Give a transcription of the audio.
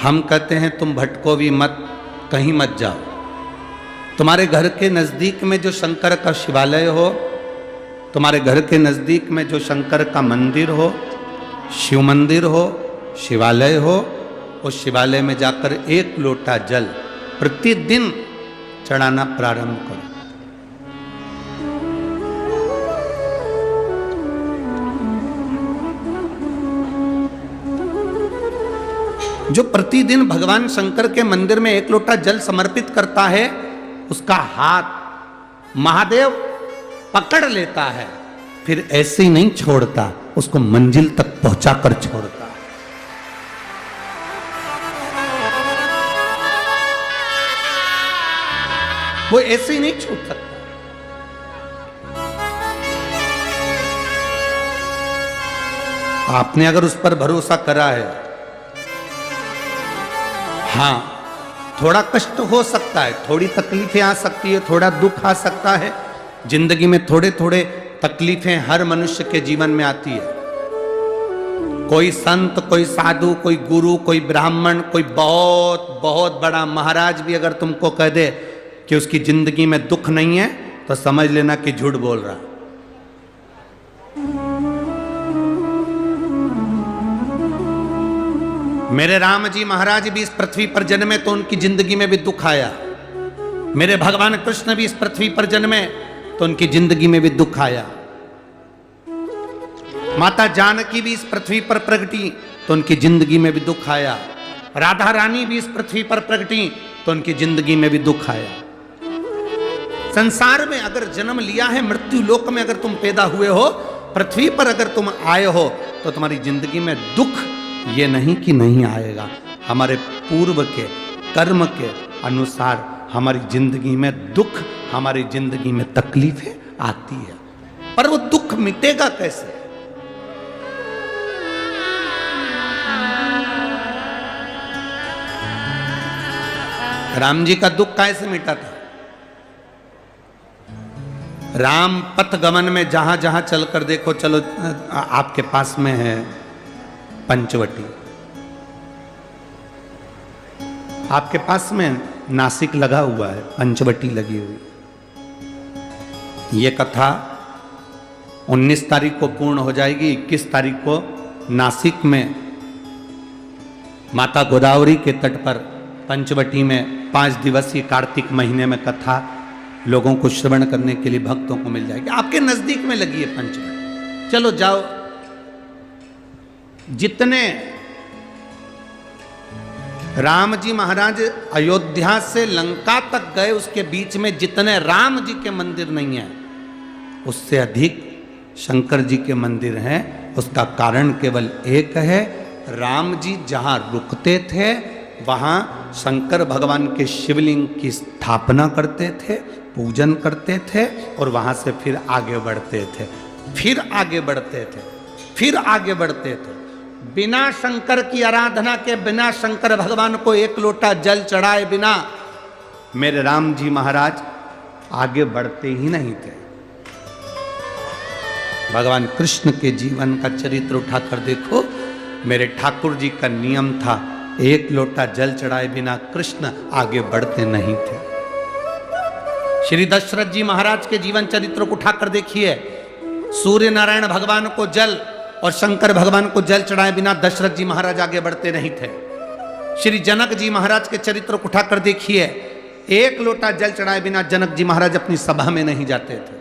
हम कहते हैं तुम भटको भी मत, कहीं मत जाओ। तुम्हारे घर के नज़दीक में जो शंकर का शिवालय हो, तुम्हारे घर के नज़दीक में जो शंकर का मंदिर हो, शिव मंदिर हो, शिवालय हो, उस शिवालय में जाकर 1 लोटा जल प्रतिदिन चढ़ाना प्रारंभ करो। जो प्रतिदिन भगवान शंकर के मंदिर में 1 लोटा जल समर्पित करता है, उसका हाथ महादेव पकड़ लेता है, फिर ऐसे ही नहीं छोड़ता, उसको मंजिल तक पहुंचाकर छोड़ता है। वो ऐसे ही नहीं छूट सकता। आपने अगर उस पर भरोसा करा है, हाँ थोड़ा कष्ट हो सकता है, थोड़ी तकलीफें आ सकती है, थोड़ा दुख आ सकता है, जिंदगी में थोड़े थोड़े तकलीफें हर मनुष्य के जीवन में आती है। कोई संत, कोई साधु, कोई गुरु, कोई ब्राह्मण, कोई बहुत बहुत बड़ा महाराज भी अगर तुमको कह दे कि उसकी जिंदगी में दुख नहीं है, तो समझ लेना कि झूठ बोल रहा। मेरे राम जी महाराज भी इस पृथ्वी पर जन्मे तो उनकी जिंदगी में भी दुख आया। मेरे भगवान कृष्ण भी इस पृथ्वी पर जन्मे तो उनकी जिंदगी में भी दुख आया। माता जानकी भी इस पृथ्वी पर प्रगटी तो उनकी जिंदगी में भी दुख आया। राधा रानी भी इस पृथ्वी पर प्रगटी तो उनकी जिंदगी में भी दुख आया। संसार में अगर जन्म लिया है, मृत्यु लोक में अगर तुम पैदा हुए हो, पृथ्वी पर अगर तुम आए हो, तो तुम्हारी जिंदगी में दुख ये नहीं कि नहीं आएगा। हमारे पूर्व के कर्म के अनुसार हमारी जिंदगी में दुख, हमारी जिंदगी में तकलीफें आती है, पर वो दुख मिटेगा कैसे? राम जी का दुख कैसे मिटा था? राम पथ गमन में जहां जहां चलकर देखो, चलो आपके पास में है पंचवटी, आपके पास में नासिक लगा हुआ है, पंचवटी लगी हुई। ये कथा 19 तारीख को पूर्ण हो जाएगी। 21 तारीख को नासिक में माता गोदावरी के तट पर पंचवटी में 5 दिवसीय कार्तिक महीने में कथा लोगों को श्रवण करने के लिए भक्तों को मिल जाएगी। आपके नजदीक में लगी है पंचवटी, चलो जाओ। जितने राम जी महाराज अयोध्या से लंका तक गए, उसके बीच में जितने राम जी के मंदिर नहीं है, उससे अधिक शंकर जी के मंदिर हैं। उसका कारण केवल एक है, राम जी जहां रुकते थे वहां शंकर भगवान के शिवलिंग की स्थापना करते थे, पूजन करते थे, और वहां से फिर आगे बढ़ते थे, फिर आगे बढ़ते थे, फिर आगे बढ़ते थे। बिना शंकर की आराधना के, बिना शंकर भगवान को 1 लोटा जल चढ़ाए बिना मेरे राम जी महाराज आगे बढ़ते ही नहीं थे। भगवान कृष्ण के जीवन का चरित्र उठाकर देखो, मेरे ठाकुर जी का नियम था 1 लोटा जल चढ़ाए बिना कृष्ण आगे बढ़ते नहीं थे। श्री दशरथ जी महाराज के जीवन चरित्र को उठाकर देखिए, सूर्य नारायण भगवान को जल और शंकर भगवान को जल चढ़ाए बिना दशरथ जी महाराज आगे बढ़ते नहीं थे। श्री जनक जी महाराज के चरित्र को उठाकर देखिए, 1 लोटा जल चढ़ाए बिना जनक जी महाराज अपनी सभा में नहीं जाते थे।